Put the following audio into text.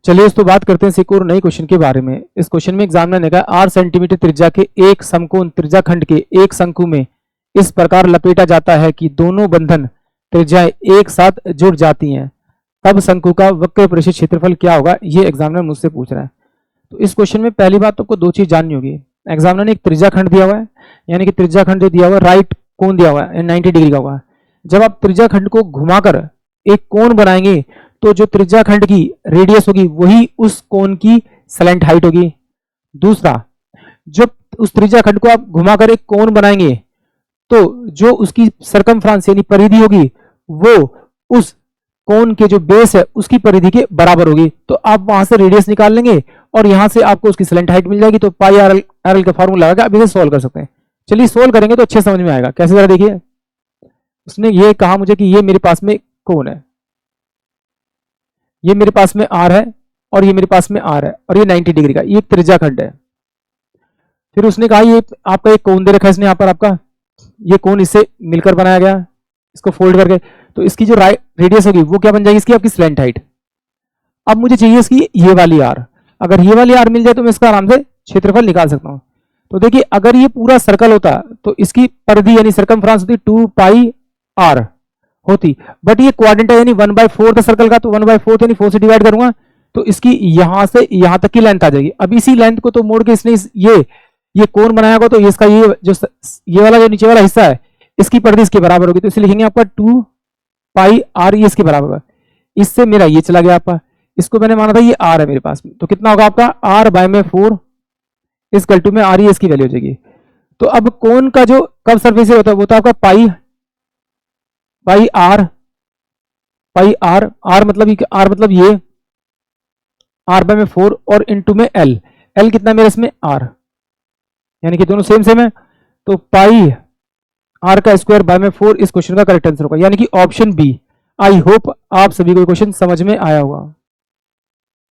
चलिए इस तो बात करते हैं एक और नई क्वेश्चन के बारे में। इस क्वेश्चन में एग्जामिनर ने कहा 8 सेंटीमीटर त्रिज्या के एक समकोण त्रिज्याखंड के एक शंकु में इस प्रकार लपेटा जाता है कि दोनों बंधन त्रिज्याएं एक साथ जुड़ जाती हैं, तब शंकु का वक्र परिक्षेत्र क्षेत्रफल क्या होगा, ये एग्जामिनर मुझसे पूछ रहा है। तो इस क्वेश्चन में पहली बात तो आपको दो चीज जाननी होगी। एग्जामिनर ने एक त्रिज्याखंड दिया हुआ है, यानी कि त्रिज्याखंड जो दिया हुआ है राइट कोण दिया हुआ है 90 डिग्री का हुआ है। जब आप त्रिज्याखंड को घुमाकर एक कोण बनाएंगे तो जो त्रिज्याखंड की रेडियस होगी वही उस कोण की स्लैंट हाइट होगी। दूसरा, जब उस त्रिज्याखंड को आप घुमाकर एक कोण बनाएंगे तो जो उसकी सरकमफ्रांस यानी परिधि होगी वो उस कोण के जो बेस है उसकी परिधि के बराबर होगी। तो आप वहां से रेडियस निकाल लेंगे और यहां से आपको उसकी स्लैंट हाइट मिल जाएगी। तो पाई आर एल का फॉर्मूला लगा के आप इसे सोल्व कर सकते हैं। चलिए सोल्व करेंगे तो अच्छे समझ में आएगा। कैसे, जरा देखिए। उसने ये कहा मुझे कि ये मेरे पास में कोण है, ये मेरे पास में आर है और ये मेरे पास में आर है और ये 90 डिग्री का, ये एक त्रिज्याखंड है। फिर उसने कहा ये आपका एक कोण दे रखा है इसने, यहाँ पर आपका ये कोण इससे मिलकर बनाया गया, इसको फोल्ड करके, तो इसकी जो रेडियस होगी वो क्या बन जाएगी, इसकी आपकी स्लैंट हाइट। अब मुझे चाहिए इसकी ये वाली आर। अगर ये वाली आर मिल जाए तो मैं इसका आराम से क्षेत्रफल निकाल सकता हूं। तो देखिए अगर ये पूरा सर्कल होता तो इसकी परिधि यानी सरकमफ्रांस होती 2 पाई आर होती, बट ये क्वाड्रेंट है यानी 1/4 था सर्कल का, तो 1/4 यानी 4 से डिवाइड करूंगा तो इसकी यहां से यहां तक की लेंथ आ जाएगी। अब इसी लेंथ को तो मोड़ के इसने ये कोण बनाया होगा, तो इसका ये वाला जो नीचे वाला हिस्सा है इसकी परिधि इसके बराबर होगी। तो इसे लिखेंगे आपका 2 पाई आर, ये इसके बराबर होगा। इससे मेरा ये चला गया आपका, इसको मैंने माना था ये आर है मेरे पास में, तो कितना होगा आपका आर बाय में 4 इस कल्टू में आर, ये इसकी वैल्यू हो जाएगी। तो अब कोण का जो कब सरफेस होता है वो तो आपका पाई आर, आर मतलब ये आर बाय में 4 और इनटू में एल कितना मेरे इसमें आर, यानी कि दोनों सेम है। तो पाई आर का स्क्वायर बाय में 4 इस क्वेश्चन का करेक्ट आंसर होगा, यानी कि ऑप्शन बी। आई होप आप सभी को क्वेश्चन समझ में आया होगा।